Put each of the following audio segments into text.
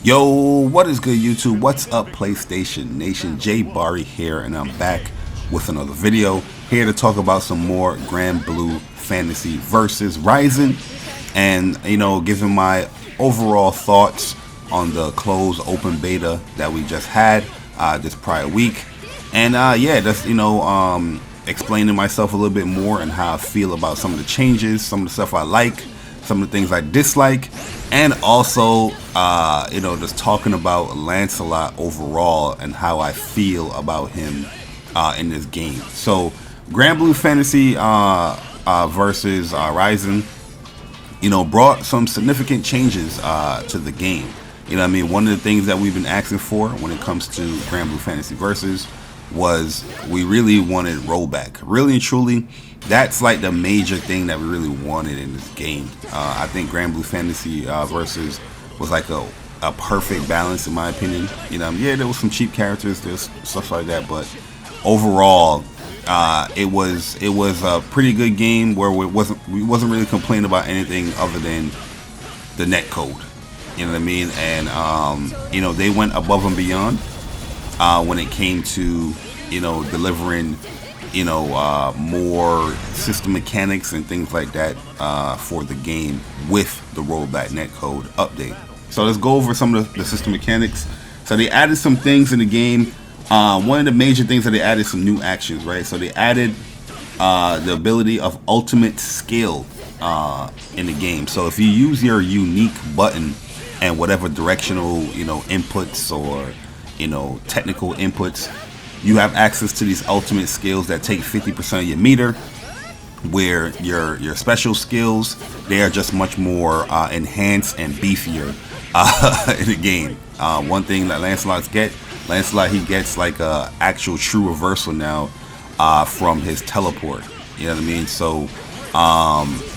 Yo, what is good YouTube? What's up PlayStation Nation? Jay Bari here, and I'm back with another video. Here to talk about some more Granblue Fantasy versus Rising, and giving my overall thoughts on the closed open beta that we just had this prior week. And yeah, just explaining myself a little bit more and how I feel about some of the changes, some of the stuff I like, some of the things I dislike, and also just talking about Lancelot overall and how I feel about him in this game. So Granblue Fantasy versus Rising brought some significant changes to the game. One of the things that we've been asking for when it comes to Granblue Fantasy versus was we really wanted rollback. Really and truly, that's like the major thing that we really wanted in this game. I think Granblue Fantasy versus was like a perfect balance in my opinion. Yeah, there was some cheap characters, there's stuff like that, but overall, it was a pretty good game where we wasn't really complaining about anything other than the net code. You know what I mean? And they went above and beyond when it came to delivering more system mechanics and things like that for the game with the rollback netcode update. So let's go over some of the system mechanics. So they added some things in the game. One of the major things that they added, some new actions, right? So they added the ability of ultimate skill in the game. So if you use your unique button and whatever directional inputs or technical inputs, you have access to these ultimate skills that take 50% of your meter, where your special skills, they are just much more enhanced and beefier in the game. One thing that Lancelot he gets like a actual true reversal now from his teleport. You know what I mean? So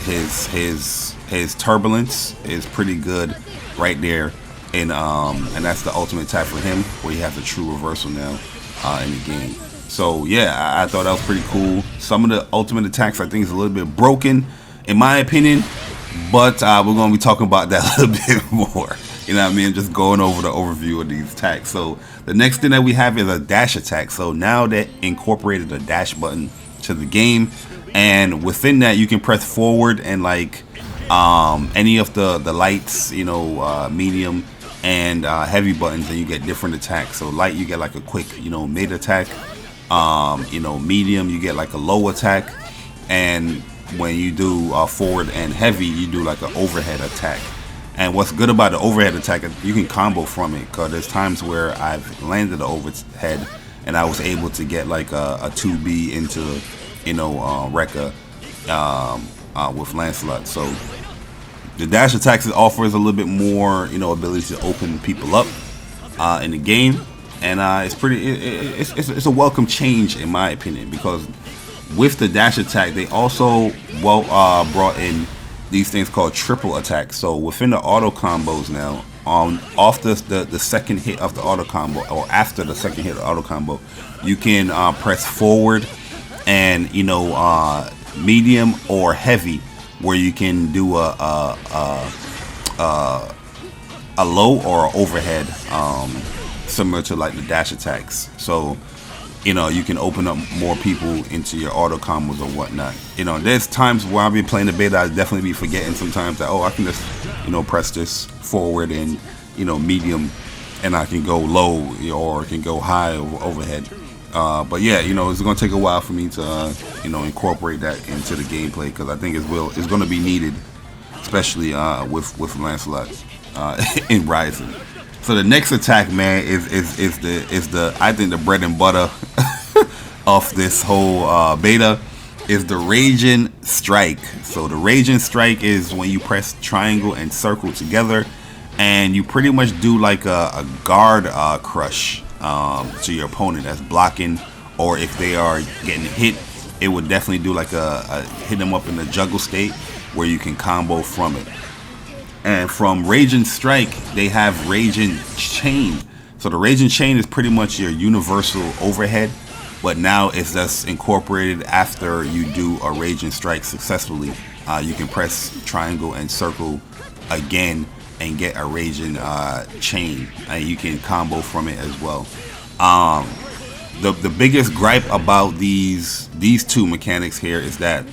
his turbulence is pretty good right there, and that's the ultimate attack for him, where he has a true reversal now in the game. So yeah, I thought that was pretty cool. Some of the ultimate attacks I think is a little bit broken in my opinion, but we're going to be talking about that a little bit more. You know what I mean? Just going over the overview of these attacks. So the next thing that we have is a dash attack. So now they incorporated a dash button to the game, and within that you can press forward and like any of the lights, medium and heavy buttons, and you get different attacks. So light, you get like a quick mid attack. Medium, you get like a low attack, and when you do forward and heavy, you do like an overhead attack. And what's good about the overhead attack, you can combo from it, because there's times where I've landed the overhead and I was able to get like a 2B into Rekka with Lancelot. So the dash attacks offers a little bit more ability to open people up in the game, and it's a welcome change in my opinion, because with the dash attack they also brought in these things called triple attacks. So within the auto combos now, off the second hit of the auto combo, or after the second hit of the auto combo, you can press forward and medium or heavy, where you can do a low or overhead, similar to like the dash attacks. So you can open up more people into your auto combos or whatnot. There's times where I'll be playing the beta, I definitely be forgetting sometimes that, I can just press this forward and medium, and I can go low or can go high or overhead. But yeah, it's gonna take a while for me to incorporate that into the gameplay, because I think it's gonna be needed, especially with Lancelot in Rising. So the next attack, man, is the I think the bread and butter of this whole beta is the Raging Strike. So the Raging Strike is when you press triangle and circle together, and you pretty much do like a guard crush to your opponent that's blocking, or if they are getting hit, it would definitely do like a hit them up in the juggle state, where you can combo from it. And from Raging Strike, they have Raging Chain. So the Raging Chain is pretty much your universal overhead, but now it's just incorporated after you do a Raging Strike successfully. You can press triangle and circle again and get a raging chain, and you can combo from it as well. The biggest gripe about these two mechanics here is that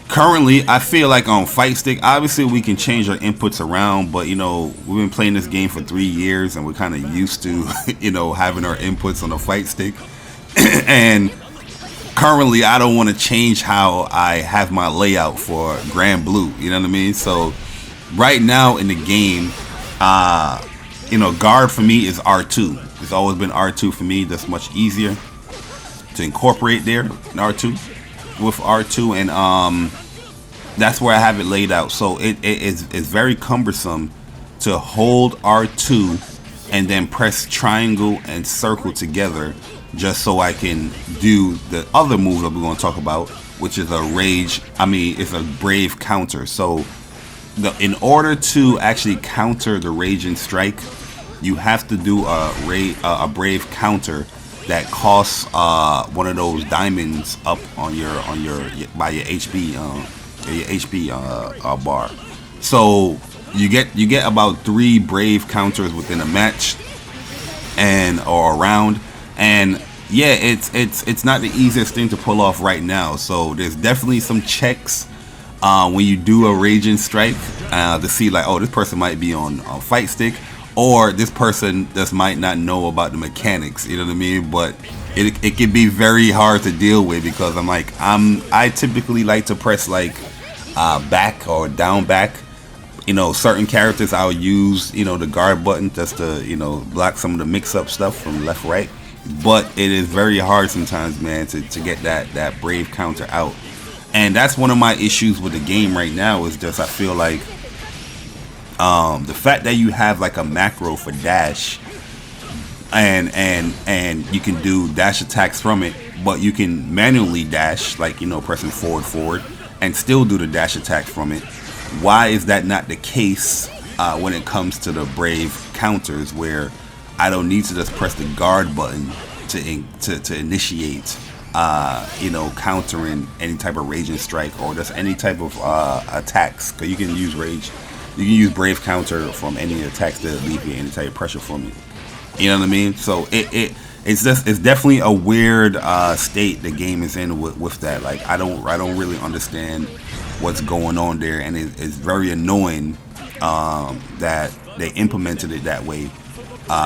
currently I feel like on fight stick, obviously we can change our inputs around, but you know, we've been playing this game for 3 years and we're kind of used to you know, having our inputs on the fight stick. And currently I don't want to change how I have my layout for Granblue, you know what I mean? So right now in the game, you know, guard for me is R2. It's always been R2 for me. That's much easier to incorporate there in R2 with R2, and that's where I have it laid out. So it's very cumbersome to hold R2 and then press triangle and circle together just so I can do the other move that we're going to talk about, which is a rage. I mean, it's a brave counter. So in order to actually counter the raging strike, you have to do a brave counter that costs one of those diamonds up on your by your HP bar. So you get about 3 brave counters within a match or a round, and yeah, it's not the easiest thing to pull off right now. So there's definitely some checks when you do a raging strike to see like, oh, this person might be on fight stick, or this person just might not know about the mechanics, you know what I mean? But it can be very hard to deal with, because I typically like to press like back or down back. You know, certain characters I'll use, you know, the guard button just to, you know, block some of the mix-up stuff from left right. But it is very hard sometimes, man, to get that brave counter out. And that's one of my issues with the game right now, is just I feel like the fact that you have like a macro for dash, and you can do dash attacks from it, but you can manually dash, like, you know, pressing forward and still do the dash attack from it. Why is that not the case when it comes to the brave counters, where I don't need to just press the guard button to initiate you know, countering any type of raging strike or just any type of attacks? Because you can use rage, you can use brave counter from any attacks that alleviate any type of pressure from it. You know what I mean? So it's definitely a weird state the game is in with that. Like, I don't really understand what's going on there, and it's very annoying that they implemented it that way,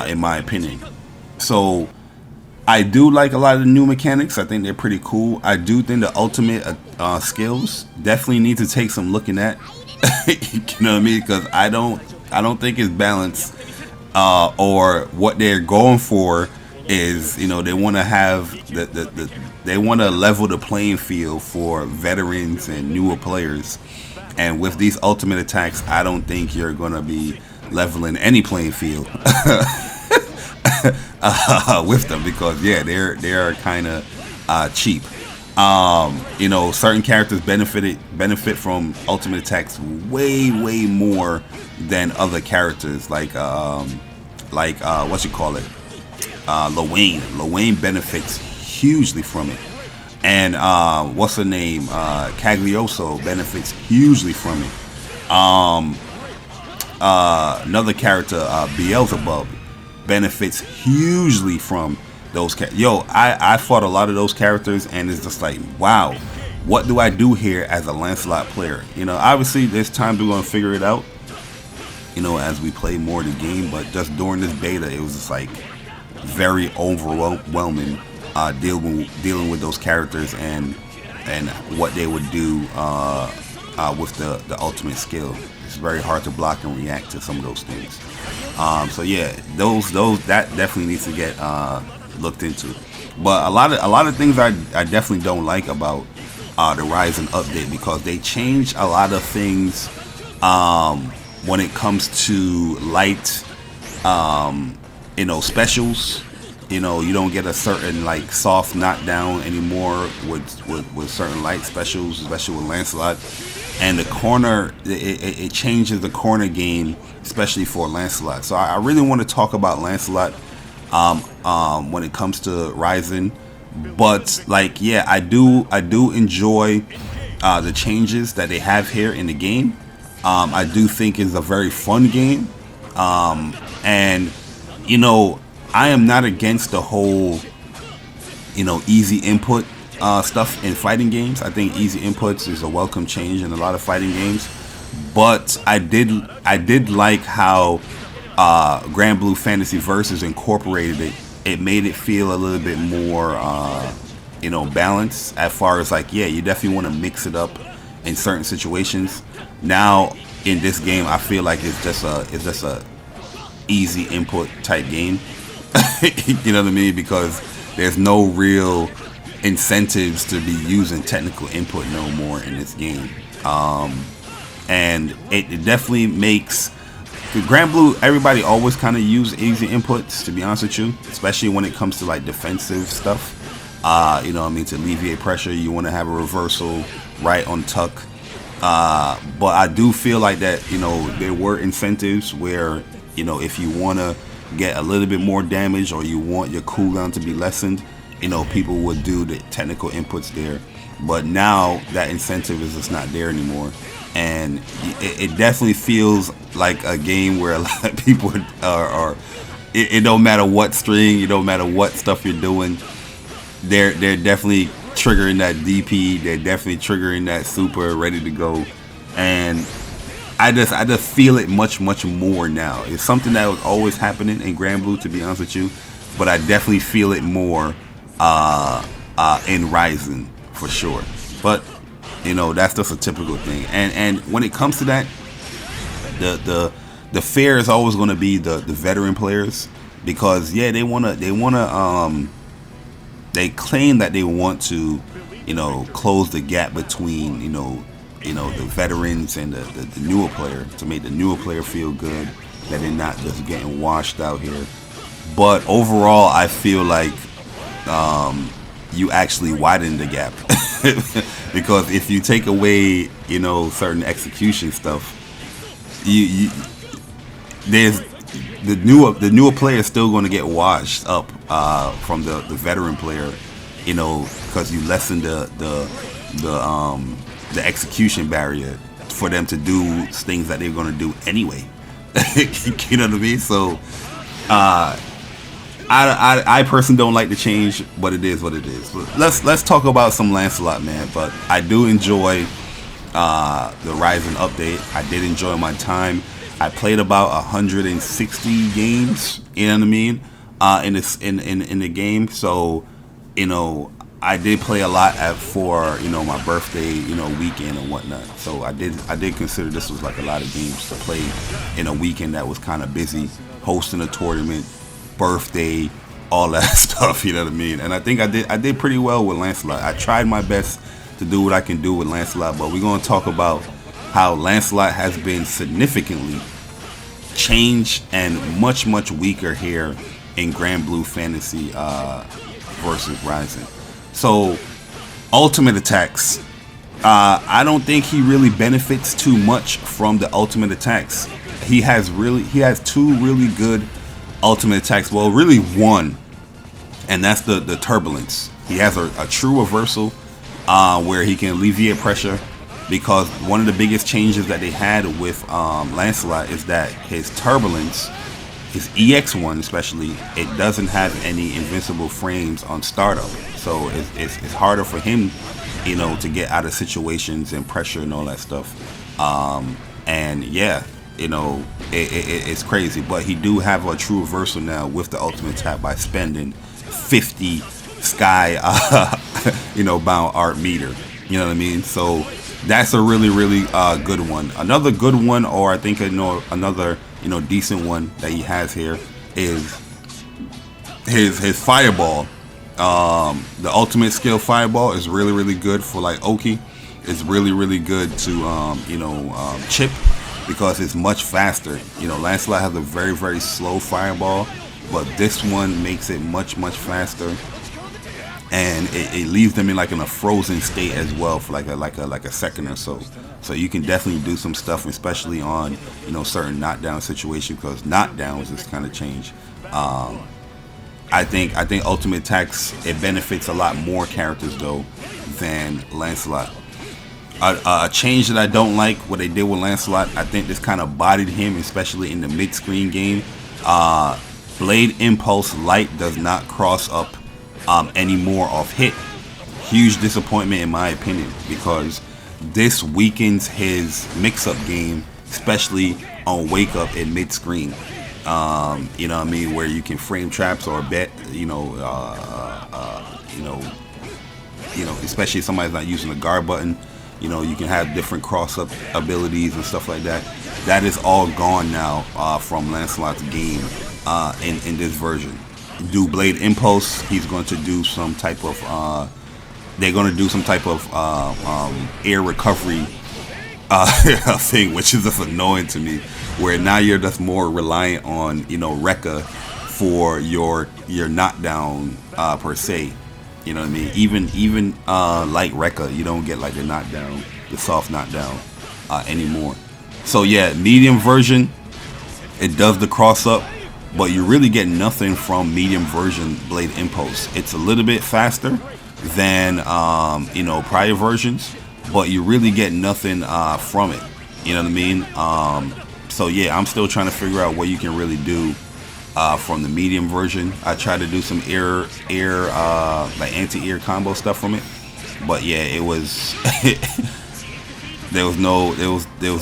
in my opinion. So I do like a lot of the new mechanics. I think they're pretty cool. I do think the ultimate skills definitely need to take some looking at. You know what I mean? Because I don't think it's balanced, or what they're going for is, you know, they want to have they want to level the playing field for veterans and newer players. And with these ultimate attacks, I don't think you're gonna be leveling any playing field with them, because yeah, they're kind of cheap. You know, certain characters benefit from ultimate attacks way more than other characters, like what you call it, Lorraine benefits hugely from it, and what's her name, Caglioso benefits hugely from it. Another character, Beelzebub, benefits hugely from those I fought a lot of those characters, and it's just like, wow, what do I do here as a Lancelot player? You know, obviously there's times we're gonna figure it out, you know, as we play more of the game, but just during this beta, it was just like very overwhelming dealing with those characters and what they would do with the ultimate skill. It's very hard to block and react to some of those things. So yeah, those that definitely needs to get looked into. But a lot of things I definitely don't like about the Ryzen update, because they changed a lot of things when it comes to light, you know, specials. You know, you don't get a certain like soft knockdown anymore with certain light specials, especially with Lancelot. And the corner, it changes the corner game, especially for Lancelot. So I really want to talk about Lancelot when it comes to Ryzen. But like, yeah, I do enjoy the changes that they have here in the game. I do think is a very fun game. And, you know, I am not against the whole, you know, easy input stuff in fighting games. I think easy inputs is a welcome change in a lot of fighting games. But I did like how Granblue Fantasy Versus incorporated it. It made it feel a little bit more, you know, balanced. As far as like, yeah, you definitely want to mix it up in certain situations. Now in this game, I feel like it's just a easy input type game. You know what I mean? Because there's no real incentives to be using technical input no more in this game. And it definitely makes Granblue, everybody always kind of use easy inputs, to be honest with you, especially when it comes to like defensive stuff. You know what I mean? To alleviate pressure, you want to have a reversal right on tuck. But I do feel like that, you know, there were incentives where, you know, if you want to get a little bit more damage or you want your cooldown to be lessened, you know, people would do the technical inputs there. But now that incentive is just not there anymore. And it definitely feels like a game where a lot of people are it don't matter what string, it don't matter what stuff you're doing, they're definitely triggering that DP, they're definitely triggering that super ready to go. And I just feel it much more now. It's something that was always happening in Granblue, to be honest with you, but I definitely feel it more in Rising for sure. But you know, that's just a typical thing. And when it comes to that, the fear is always going to be the veteran players, because yeah, they claim that they want to, you know, close the gap between, you know, the veterans and the newer player, to make the newer player feel good that they're not just getting washed out here. But overall, I feel like you actually widen the gap. Because if you take away, you know, certain execution stuff, there's the newer player is still going to get washed up from the veteran player, you know, because you lessen the execution barrier for them to do things that they're going to do anyway. You know what I mean? So I personally don't like the change, but it is what it is. But let's talk about some Lancelot, man. But I do enjoy the Rising update. I did enjoy my time. I played about 160 games. You know what I mean? In the game. So, you know, I did play a lot for, you know, my birthday, you know, weekend and whatnot. So I did consider this was like a lot of games to play in a weekend that was kind of busy, hosting a tournament, birthday, all that stuff, you know what I mean? And I think I did pretty well with Lancelot. I tried my best to do what I can do with Lancelot, but we're going to talk about how Lancelot has been significantly changed and much weaker here in Granblue Fantasy versus Rising. So ultimate attacks, I don't think he really benefits too much from the ultimate attacks. He has two really good ultimate attacks, well, really one, and that's the turbulence. He has a true reversal where he can alleviate pressure, because one of the biggest changes that they had with Lancelot is that his turbulence, his EX1 especially, it doesn't have any invincible frames on startup, so it's harder for him, you know, to get out of situations and pressure and all that stuff. And yeah, you know, it's crazy, but he do have a true reversal now with the ultimate attack by spending 50 sky, you know, bound art meter. You know what I mean? So that's a really good one. Another good one, or I think, you know, another, you know, decent one that he has here is his fireball. The ultimate skill fireball is really good for like Oki. It's really good to you know, chip, because it's much faster. You know, Lancelot has a very slow fireball, but this one makes it much faster, and it leaves them in like in a frozen state as well for like a second or so. So you can definitely do some stuff, especially on, you know, certain knockdown situations, because knockdowns is kind of changed. I think ultimate attacks, it benefits a lot more characters though than Lancelot. A change that I don't like what they did with Lancelot. I think this kind of bodied him, especially in the mid-screen game. Blade Impulse Light does not cross up anymore off hit. Huge disappointment in my opinion, because this weakens his mix-up game, especially on wake up and mid-screen. You know what I mean, where you can frame traps or bet, especially if somebody's not using the guard button. You know, you can have different cross-up abilities and stuff like that. That is all gone now from Lancelot's game in this version. Do Blade Impulse, he's going to do some type of, they're going to do some type of air recovery thing, which is just annoying to me, where now you're just more reliant on, Rekka for your knockdown per se. You know what I mean? Even like Rekka, you don't get like the knockdown, the soft knockdown anymore. So yeah, medium version, it does the cross up, but you really get nothing from medium version Blade Impulse. It's a little bit faster than prior versions, but you really get nothing from it. You know what I mean? So yeah, I'm still trying to figure out what you can really do from the medium version. I tried to do some like anti-air combo stuff from it, but yeah, it was there was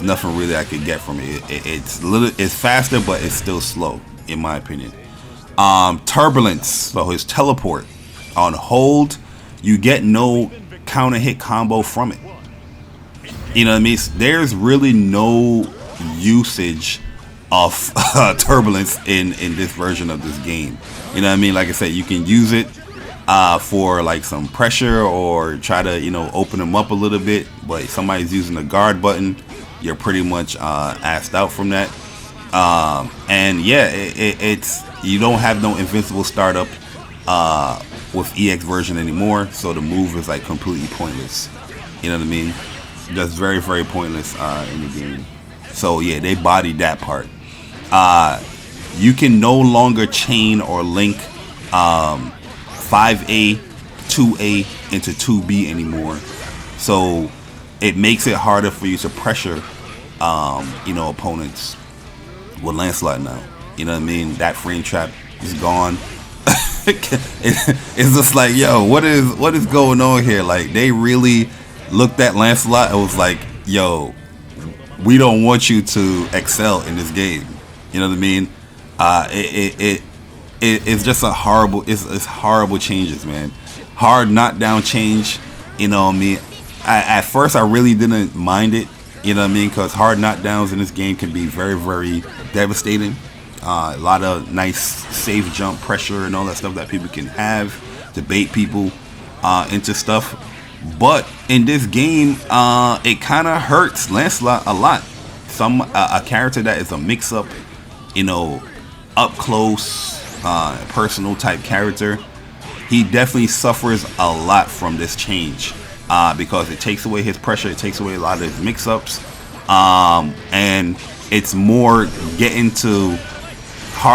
nothing really I could get from it. It's faster, but it's still slow in my opinion. Turbulence, so his teleport on hold, you get no counter hit combo from it. You know what I mean? There's really no usage of turbulence in this version of this game. You know what I mean? Like I said, you can use it for like some pressure or try to open them up a little bit, but if somebody's using the guard button, you're pretty much assed out from that. And yeah, it's you don't have no invincible startup with EX version anymore, so the move is like completely pointless. You know what I mean? That's very, very pointless in the game. So yeah, they bodied that part. You can no longer chain or link 5A, 2A into 2B anymore. So it makes it harder for you to pressure opponents with Lancelot now. You know what I mean? That frame trap is gone. It's just like, yo, what is going on here? Like, they really looked at Lancelot and was like, yo, we don't want you to excel in this game. You know what I mean? It's just a horrible, it's horrible changes, man. Hard knockdown change. You know what I mean? At first I really didn't mind it. You know what I mean? Because hard knockdowns in this game can be very, very devastating. A lot of nice safe jump pressure and all that stuff that people can have to bait people into stuff. But in this game, it kind of hurts Lancelot a lot. A character that is a mix-up, up close, personal type character, he definitely suffers a lot from this change because it takes away his pressure, it takes away a lot of his mix-ups, and it's more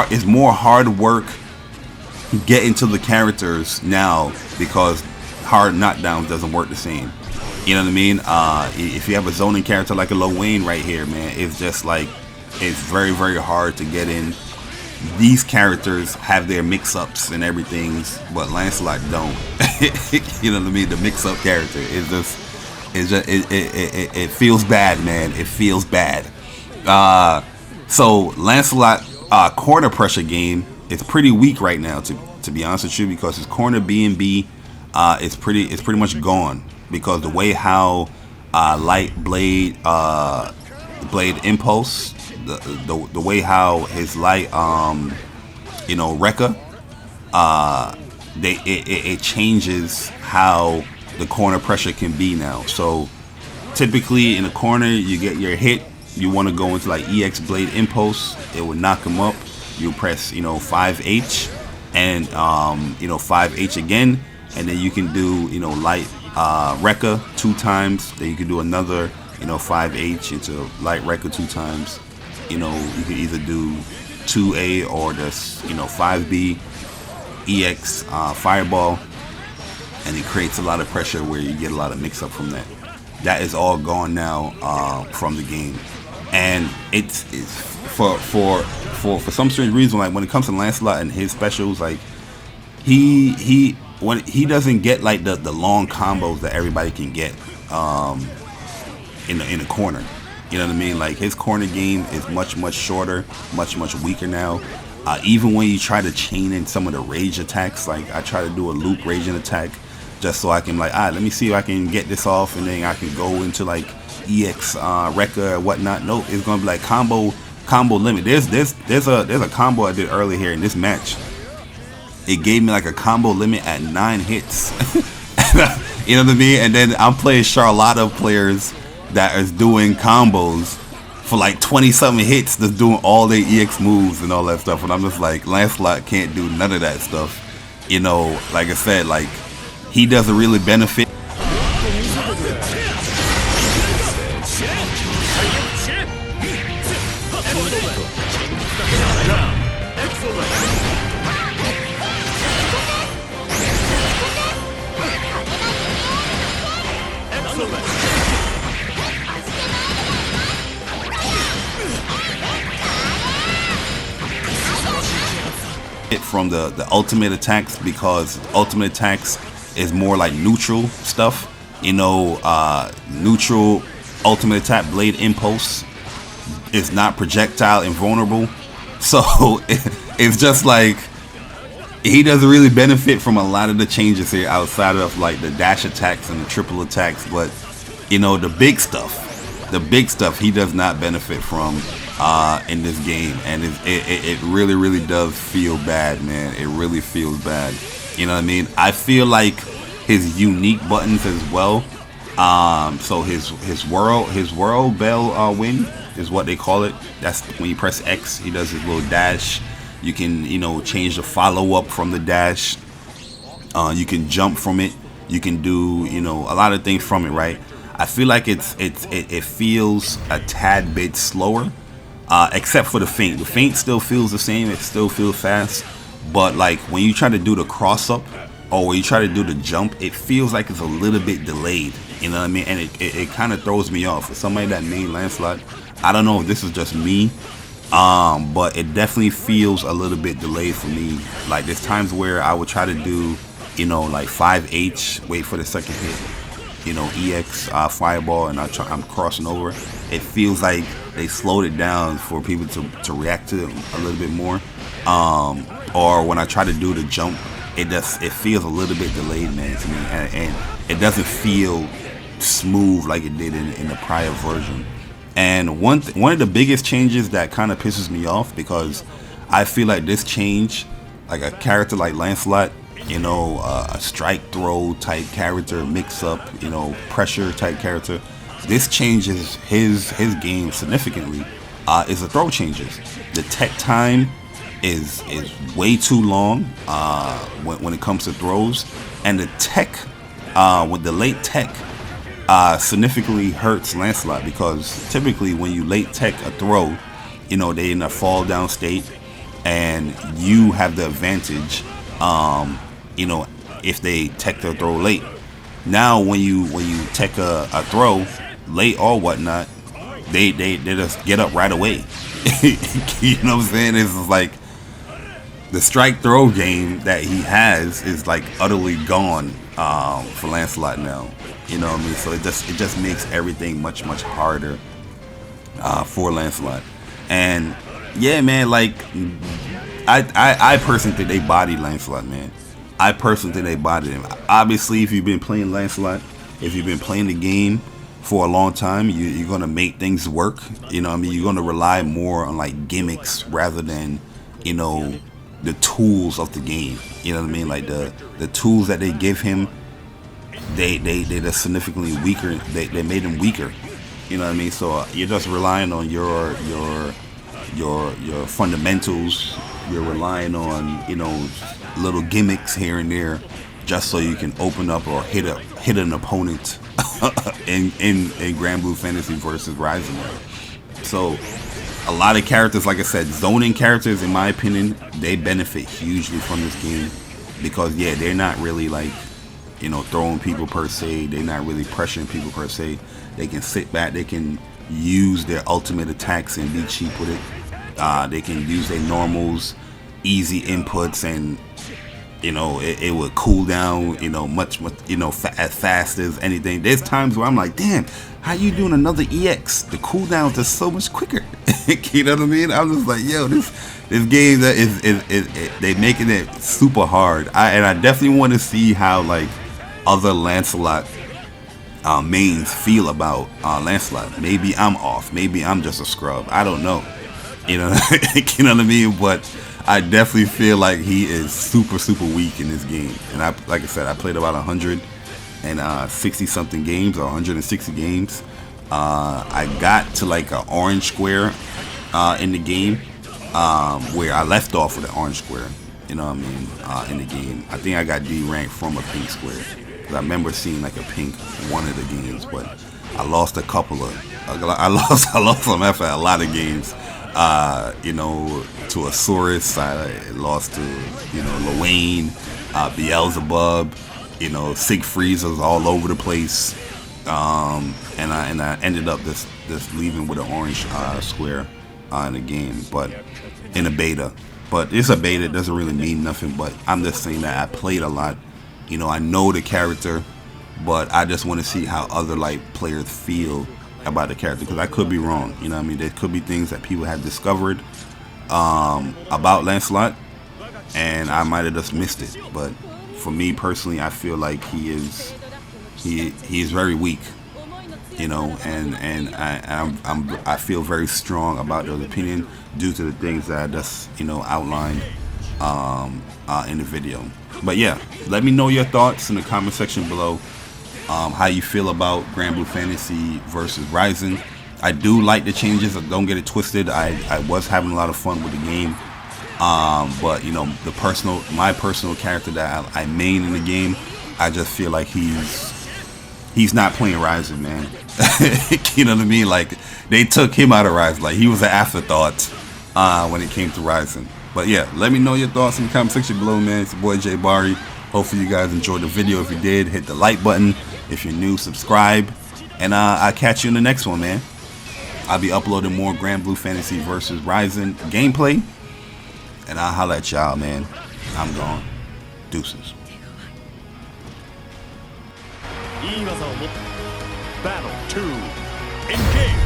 it's more hard work getting to the characters now because hard knockdowns doesn't work the same. You know what I mean? If you have a zoning character like a Lil Wayne right here, man, it's just like, it's very, very hard to get in. These characters have their mix-ups and everything, but Lancelot don't. You know what I mean? The mix-up character is just, it feels bad, man. It feels bad. So Lancelot corner pressure game is pretty weak right now, to be honest with you, because his corner B&B is pretty much gone, because the way how light blade impulse, the way how his light Rekka, it changes how the corner pressure can be now. So typically in the corner you get your hit, you want to go into like EX blade impulse, it would knock him up. You press 5H and 5H again, and then you can do light Rekka 2 times. Then you can do another 5H into light Rekka 2 times. You can either do 2A or just 5B EX fireball, and it creates a lot of pressure where you get a lot of mix up from that. that is all gone now from the game. And it's for some strange reason, like when it comes to Lancelot and his specials, like he doesn't get like the long combos that everybody can get in the corner. You know what I mean? Like his corner game is much shorter, much weaker now. Even when you try to chain in some of the rage attacks, like I try to do a loop raging attack just so I can like, let me see if I can get this off, and then I can go into like EX Rekka or whatnot. Nope, it's gonna be like combo limit. There's a combo I did earlier here in this match. It gave me like a combo limit at 9 hits. You know what I mean? And then I'm playing Charlotta players that is doing combos for like 20-something hits, that's doing all their EX moves and all that stuff. And I'm just like, Lancelot can't do none of that stuff. You know, like I said, like he doesn't really benefit. From the ultimate attacks, because ultimate attacks is more like neutral stuff, you know. Neutral ultimate attack blade impulse is not projectile invulnerable, so it's just like he doesn't really benefit from a lot of the changes here outside of like the dash attacks and the triple attacks. But you know, the big stuff he does not benefit from in this game, and it really does feel bad, man. It really feels bad. You know what I mean? I feel like his unique buttons as well. So his world bell win is what they call it. That's when you press X, he does his little dash. You can, you know, change the follow up from the dash. You can jump from it. You can do, you know, a lot of things from it, right? I feel like it feels a tad bit slower. Except for the feint. The feint still feels the same. It still feels fast. But like when you try to do the cross up or when you try to do the jump, it feels like it's a little bit delayed. You know what I mean? And it kind of throws me off. For somebody that made Lancelot, I don't know if this is just me, but it definitely feels a little bit delayed for me. Like there's times where I would try to do, you know, like 5H, wait for the second hit, you know, EX fireball, and I'm crossing over. It feels like they slowed it down for people to react to it a little bit more. Or when I try to do the jump, it feels a little bit delayed, man, to me, and it doesn't feel smooth like it did in the prior version. And one of the biggest changes that kind of pisses me off, because I feel like this change, like a character like Lancelot, you know, a strike throw type character, mix up, you know, pressure type character, this changes his game significantly. Is the throw changes. The tech time is way too long when it comes to throws, and the tech with the late tech significantly hurts Lancelot, because typically when you late tech a throw, you know, they in a fall down state and you have the advantage, you know, if they tech their throw late. Now when you tech a throw late or whatnot, they just get up right away. You know what I'm saying? It's like the strike throw game that he has is like utterly gone for Lancelot now. You know what I mean? So it just makes everything much harder for Lancelot. And yeah, man, like I personally think they bodied Lancelot, man. I personally think they bodied him. Obviously, if you've been playing Lancelot, if you've been playing the game for a long time, you're gonna make things work. You know what I mean? You're gonna rely more on like gimmicks rather than, you know, the tools of the game. You know what I mean? Like the tools that they give him, they're significantly weaker. They made him weaker. You know what I mean? So you're just relying on your fundamentals. You're relying on, you know, little gimmicks here and there, just so you can open up or hit an opponent in Granblue Fantasy versus Rising. So a lot of characters, like I said, zoning characters, in my opinion, they benefit hugely from this game, because yeah, they're not really like you know, throwing people per se. They're not really pressuring people per se. They can sit back. They can use their ultimate attacks and be cheap with it. They can use their normals, easy inputs, and you know, it would cool down, you know, much, you know, as fast as anything. There's times where I'm like, damn, how you doing another EX? The cooldowns are so much quicker. You know what I mean? I'm just like, yo, this game that is they making it super hard. And I definitely want to see how like other Lancelot mains feel about Lancelot. Maybe I'm off. Maybe I'm just a scrub. I don't know. You know, you know what I mean? But I definitely feel like he is super weak in this game. And like I said, I played about 160 something games, or 160 games. I got to like an orange square in the game, where I left off with an orange square. You know what I mean? In the game, I think I got D ranked from a pink square. I remember seeing like a pink one of the games, but I lost a couple of. I lost them after a lot of games. You know, to Asaurus, I lost to, you know, Luane, Beelzebub, you know, Siegfried was all over the place, and I ended up just leaving with an orange square in the game, but in a beta. But it's a beta, it doesn't really mean nothing. But I'm just saying that I played a lot. You know, I know the character, but I just want to see how other like players feel about the character, because I could be wrong. You know what I mean? There could be things that people have discovered about Lancelot, and I might have just missed it. But for me personally, I feel like he is very weak. You know, and I feel very strong about those opinions due to the things that I just, you know, outlined in the video. But yeah, let me know your thoughts in the comment section below. How you feel about Granblue Fantasy versus Rising. I do like the changes, don't get it twisted. I was having a lot of fun with the game, but you know, my personal character that I main in the game, I just feel like he's not playing Rising, man. You know what I mean? Like, they took him out of Rising. Like, he was an afterthought when it came to Rising. But yeah, let me know your thoughts in the comment section below, man. It's your boy Jay Bari. Hopefully you guys enjoyed the video. If you did, hit the like button. If you're new, subscribe. And I'll catch you in the next one, man. I'll be uploading more Granblue Fantasy versus Rising gameplay. And I'll holla at y'all, man. I'm gone. Deuces. Battle 2. Engage.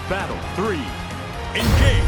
Battle 3. Engage.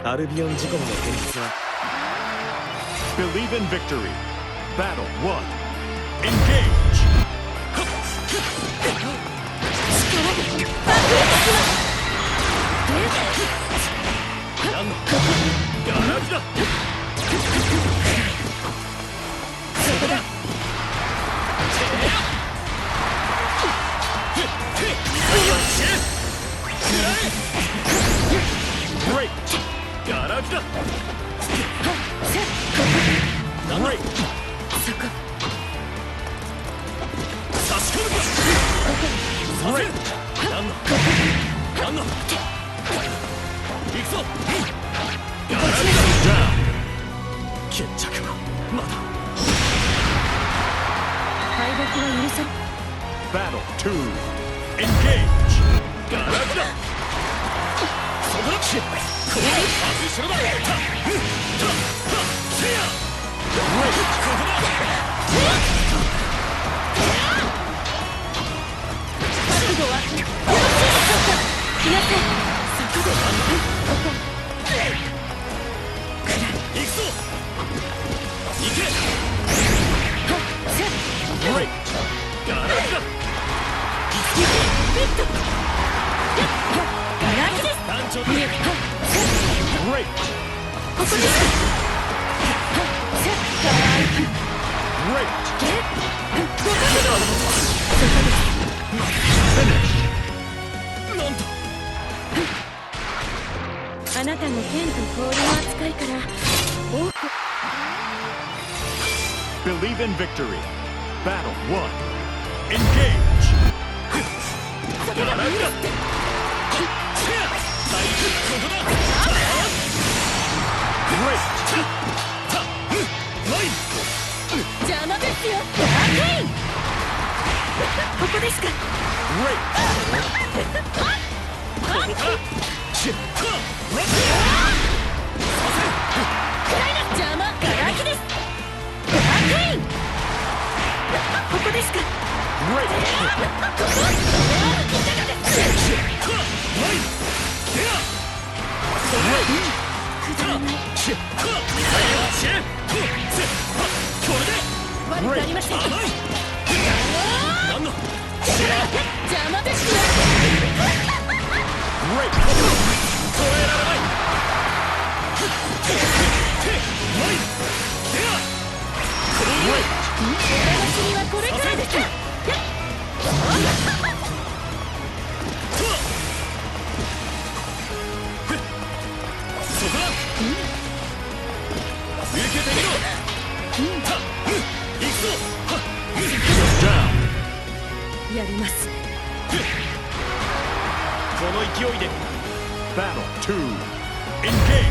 アルビオン事故の現実は Believe in victory. Battle 1. Engage. なんのガラクだそこだGreat. ガラクだ Great. 差し込むかさせなんのなんの行くぞガラクだ Down. 決着はまだ敗北は許せん。 Battle 2. Engage. ガラクだそこだこう外しろだせやここだ覚悟はよろしいでしょうか。来なさい。そこで行くぞ行け Great. ガラクだガラクです。団長だ Great. ここです。Great. なんとあなたの剣と氷の扱いから多く Believe in victory. Battle 1. Engage. ガラクだせやここだ Great. 邪魔ですよ。ダーケイン。ここですか。 Great. 邪魔。ガラキです。ダーケイン。ここですか。 Great. 悪くありません。邪魔ですよ。 Great. 私にはこれからです。そこだ受けてみろ行くぞ Down. やります。この勢いで Battle 2. Engage.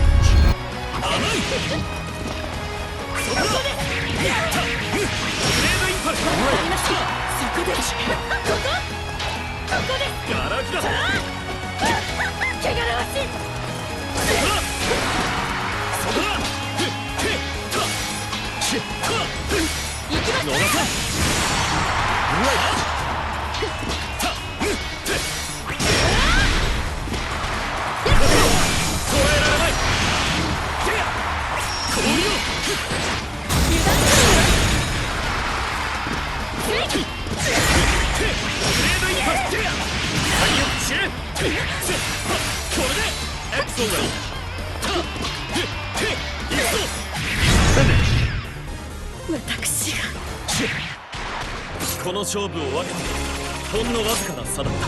甘いそこだグレードインパルスわかりました。そこです。ここです。ガラクだ汚らわしい。そこだ行きましょう。捉えられないせや氷を油断するよ。グレードインパルスせや体力支援これでエクソレン行くぞ私がこの勝負を分けてほんのわずかな差だった